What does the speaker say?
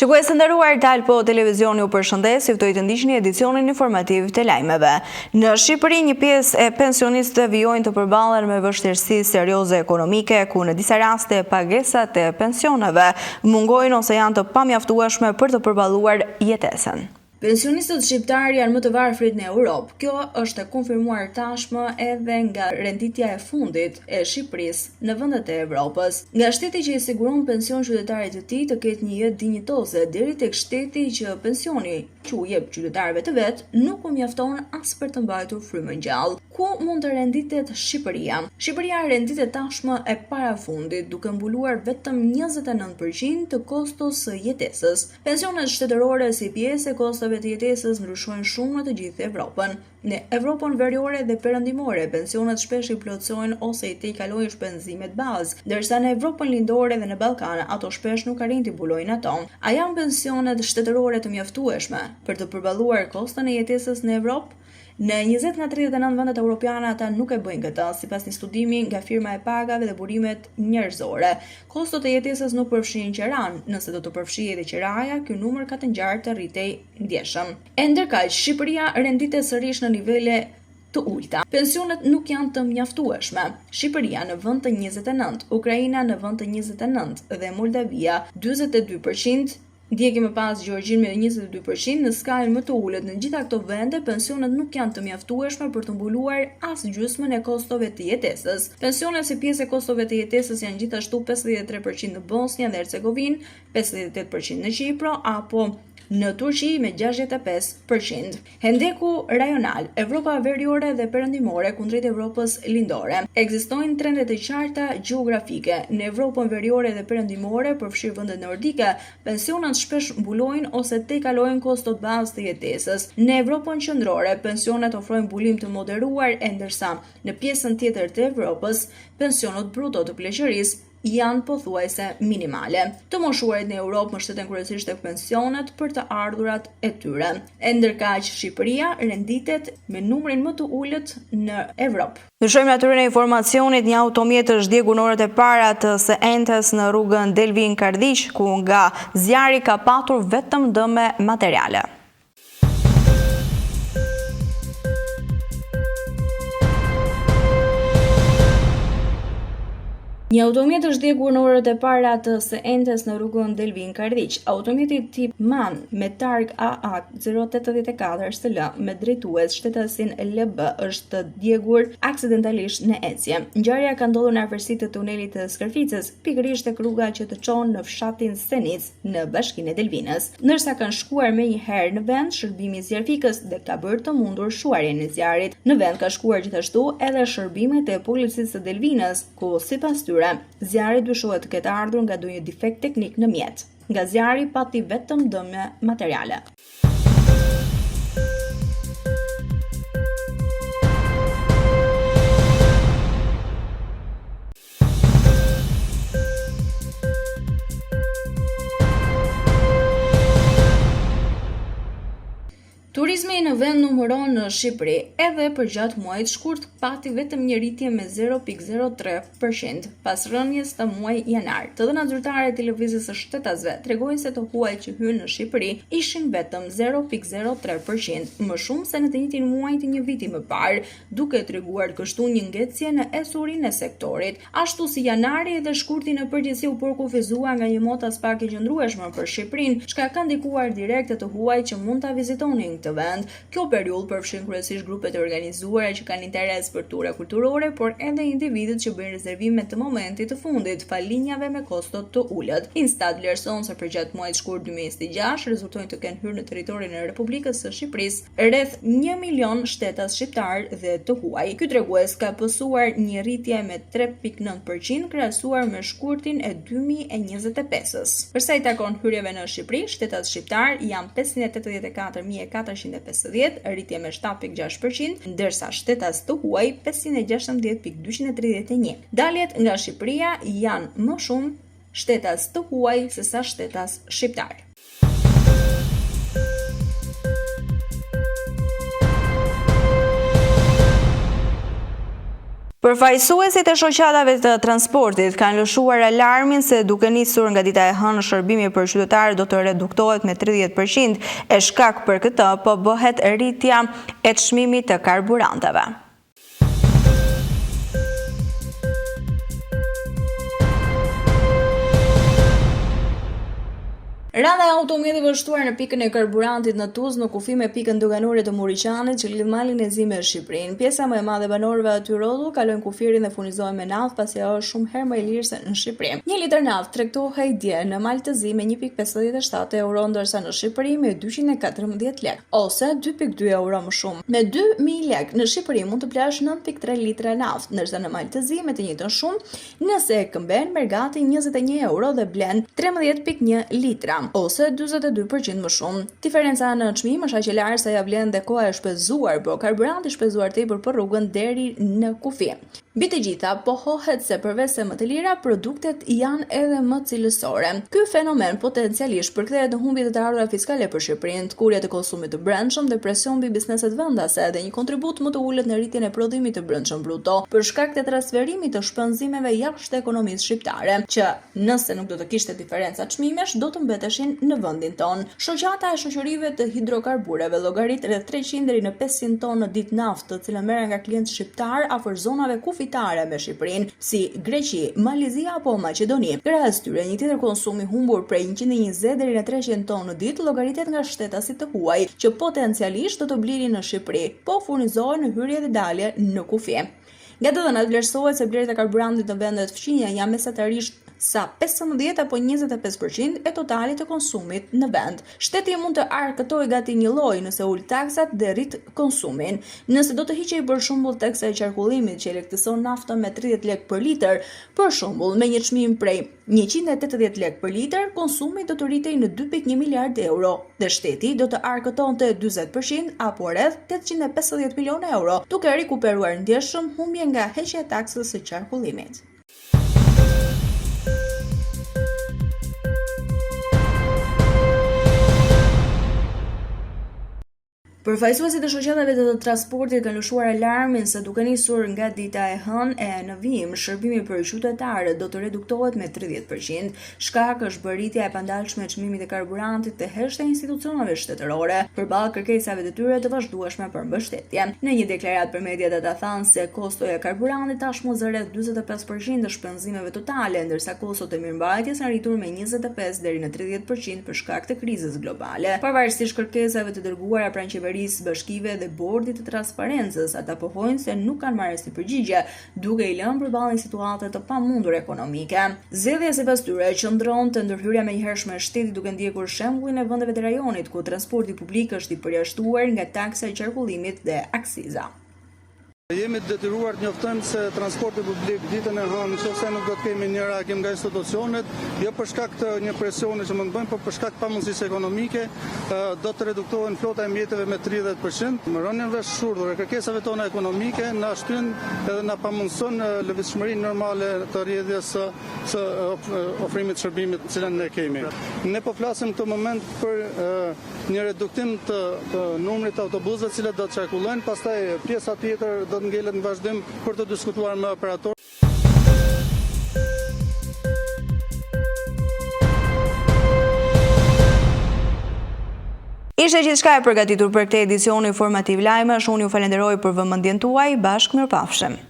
Shikues të nderuar, Dal Po Televizioni u përshëndes, ju ftoj të ndiqni edicionin informativ të lajmeve. Në Shqipëri, një pjesë e pensionistëve vijojnë të përballen me vështirësi serioze ekonomike, ku në disa raste pagesat e pensioneve mungojnë ose janë të pamjaftueshme për të përballuar jetesën. Pensionistët shqiptar janë më të varfrit në Europë. Kjo është e konfirmuar tashmë edhe nga renditja e fundit e Shqipërisë në vendet e Evropës. Nga shteti që i siguron pension qytetarit të tij të ketë një jetë dinjitoze, deri tek shteti që pensioni që u jep qytetarëve të vet nuk u mjafton as për të mbajtur frymën gjallë. Ku mund të renditet Shqipëria? Shqipëria renditet tashmë e parafundit, duke mbuluar vetëm 29% të kostos së jetesës. Pensionet shtetërore si pjesë e kostave të jetesës ndryshojnë shumë në të gjithë Evropën. Në Evropën veriore dhe perëndimore, pensionet shpesh i plotësojnë ose i tejkalojnë shpenzimet bazë, ndërsa në Evropën lindore dhe në Ballkan ato shpesh nuk arrin të mbulojnë ato. A janë pensionet shtetërore të mjaftueshme për të përballuar koston e jetesës në Evropë? Në 20 nga 39 vendet europiane ata nuk e bëjnë këtë, sipas një studimi nga firma e pagave dhe burimet njerëzore. Kostot e jetesës nuk përfshin qeran, nëse do të përfshihej edhe qeraja, ky numër ka të ngjarë të rritej ndjeshëm. E ndërkaq, Shqipëria renditet sërish në nivele të ulta. Pensionet nuk janë të mjaftueshme. Shqipëria në vend të 29, Ukraina në vend të 29 dhe Moldavia 42%. Ndjeki më pas Gjeorgjin me 22%, në skalën më të ulët në gjitha këto vende pensionet nuk janë të mjaftueshme për të mbuluar as gjysmën e kostove të jetesës. Pensionet si pjesë e kostove të jetesës janë gjithashtu 53% në Bosnjë dhe Hercegovinë, 58% në Kipro apo në Turqi me 65%. Hendeku rajonal, Evropa veriore dhe perëndimore kundrejt Evropës lindore. Ekzistojnë trendet të qarta gjeografike. Në Evropën veriore dhe perëndimore, përfshirë vendet nordike, pensionet shpesh mbulojnë ose tejkalojnë kostot bazë të jetesës. Në Evropën qendrore, pensionet ofrojnë mbulim të moderuar, e ndërsa në pjesën tjetër të Evropës, pensionet bruto të pleqërisë janë pothuajse minimale. Të moshuarit në Europë mbështeten kryesisht tek pensionet për të ardhurat e tyre. E ndërkaq Shqipëria renditet me numrin më të ulët në Evropë. Ndryshojmë natyrën e informacionit. Një automjet është djegur në orët e para të së entes në rrugën Delvin Kardiq, ku nga zjarri ka patur vetëm dëme materiale. Një automjet është djegur në orët e para të së entes në rrugën Delvin Kardiq. Automjeti tip MAN me targ AA 084 SL me drejtues shtetasin LB është djegur aksidentalisht në ecje. Ngjarja ka ndodhur në afërsi të tunelit të Skërficës, pikërisht tek rruga që të çon në fshatin Senic në bashkinë e Delvinës. Ndërsa kanë shkuar menjëherë në vend shërbimi i zjarfikës dhe ka bërë të mundur shuarjen e zjarrit. Në vend ka shkuar gjithashtu edhe shërbimet e policisë së Delvinës, ku sipas tyre zjarri dyshohet të ketë ardhur nga ndonjë defekt teknik në mjet. Nga zjarri pati vetëm dëme materiale. Turizmi në vend numëron në Shqipëri, edhe për gjatë muajit shkurt pati vetëm një rritje me 0.03% pas rënjes të muaj janar. Të dhënat zyrtare të lëvizjes së shtetasve tregojnë se të huaj që hynë në Shqipëri ishin vetëm 0.03%, më shumë se në të njëjtin muaj të një viti më parë, duke treguar kështu një ngecje në esurinë e sektorit. Ashtu si janari edhe shkurti në përgjithësi u përkufizua nga një motas pak e qëndrueshme për Shqipërinë, çka ka ndikuar direkt të huaj që mund ta vizitonin këtë vend. Kjo periudhë përfshin kryesisht grupet e organizuara që kanë interes për ture kulturore, por edhe individët që bëjnë rezervime të momentit të fundit, falinjave me kostot të ulët. Instat vlerëson se për gjatë muajit shkurt 2026 rezultojnë të kenë hyrë në territorin e Republikës së Shqipërisë rreth 1 milion shtetas shqiptar dhe të huaj. Ky tregues ka pësuar një rritje me 3.9% krahasuar me shkurtin e 2025-s. Për sa i takon hyrjeve në Shqipëri, shtetas shqiptar janë 584.450, rritje me 7.6%, ndërsa shtetas të huaj 516.231. Daljet nga Shqipëria janë më shumë shtetas të huaj se sa shtetas shqiptar. Përfaqësuesit e shoqatave të transportit kanë lëshuar alarmin se duke nisur nga dita e hënë shërbimi për qytetarët do të reduktohet me 30% e shkak për këtë po bëhet rritja e çmimit të karburanteve. Rradha e automjetit shtuar në pikën e karburantit në Tuzë në kufi me pikën doganore të Muriqanit që lidh malin e zi me Shqipërinë. Pjesa më e madhe e banorëve aty rrodhull kalojnë kufirin dhe furnizohen me naftë pasi ajo është shumë herë më e lirë se në Shqipëri. 1 litër naftë tregtohej dje në mal të zi me 1.57 euro ndërsa në Shqipëri me 214 lek ose 2.2 euro më shumë. Me 2000 lek në Shqipëri mund të plash 9.3 litra naftë, ndërsa në mal të zi me të njëjtën shumë nëse e këmben merr gati 21 euro dhe blen 13.1 litra ose 42% më shumë. Diferenca në çmim është aq e lartë sa ja vlen dhe koha e shpenzuar, por karburanti shpenzuar tepër për rrugën deri në kufi. Mbi të gjitha, pohohet se përveç se më të lira, produktet janë edhe më cilësore. Ky fenomen potencialisht përkthehet në humbje të ardhurave fiskale për Shqipërinë, kurje të konsumit të brendshëm dhe presion mbi bizneset vendase dhe një kontribut më të ulët në rritjen e prodhimit të brendshëm bruto për shkak të transferimit të shpenzimeve jashtë ekonomisë shqiptare, që nëse nuk do të kishte diferenca çmimesh, do të mbeteshin në vendin ton. Shoqata e shoqërive të hidrokarbureve llogarit rreth 300 deri në 500 tonë në ditë naftë, të cilën merren nga klientë shqiptar afër zonave kufitare me Shqipërinë, si Greqi, Malizia apo Maqedoni. Krahas tyre, një tjetër konsum i humbur prej 120 deri në 300 tonë në ditë llogaritet nga shtetasit të huaj, që potencialisht do të blirin në Shqipëri, po furnizohen në hyrje dhe dalje në kufi. Nga të dhënat vlerësohet se blerjet e karburantit në vendet fqinja janë mesatarisht sa 15 apo 25% e totalit të konsumit në vend. Shteti mund të arkëtojë gati një lloj nëse ul taksat dhe rrit konsumin. Nëse do të hiqej për shembull taksa e qarkullimit që lehtëson naftën me 30 lek për litër, për shembull me një çmim prej 180 lek për litër, konsumi do të rritej në 2.1 miliard euro dhe shteti do të arkëtonte 40% apo rreth 850 milionë euro, duke rikuperuar ndjeshëm humbje nga heqja e taksës së qarkullimit. Përfaqësuesit e shoqatave të transportit kanë lëshuar alarmin se duke nisur nga dita e hënë e në vijim, shërbimi për qytetarët do të reduktohet me 30%. Shkak është bërritja e pandalshme e çmimit të karburantit të heshtë e institucioneve shtetërore, përballë kërkesave të tyre të vazhdueshme për mbështetje. Në një deklaratë për mediat ata thanë se kostoja e karburantit tashmë zë rreth 45% të shpenzimeve totale, ndërsa kostot e mirëmbajtjes janë rritur me 25 deri në 30% për shkak të krizës globale. Pavarësisht kërkesave të dërguara pranë qeverisë bashkive dhe bordit të transparencës, ata pohojnë se nuk kanë marrë si përgjigje, duke i lënë përballë një situate të pamundur ekonomike. Zgjedhja sipas tyre qëndron te ndërhyrja menjëhershme e shtetit duke ndjekur shembullin e vendeve të rajonit ku transporti publik është i përjashtuar nga taksa e qarkullimit dhe aksiza. Jemi detyruar të njoftojmë se transporti publik ditën e hënë, nëse nuk do të kemi një reagim nga institucionet, jo për shkak të një presioni që mund të bëjmë, por për shkak të pamundësisë ekonomike, do të reduktohen flota e mjeteve me 30%. Më rënien vesh shurdhur e kërkesave tona ekonomike na shtyn edhe na pamundson lëvizshmërinë normale të rrjedhjes së ofrimit të shërbimit të cilën ne kemi. Ne po flasim këtë moment për një reduktim të numrit të autobusëve të cilët do të qarkullojnë, pastaj pjesa tjetër do të ngelet në vazhdim për të diskutuar me operator. Ishte gjithçka e përgatitur për këtë edicion informativ lajmesh. Unë ju falenderoj për vëmendjen tuaj. Bashkë mirëpafshim.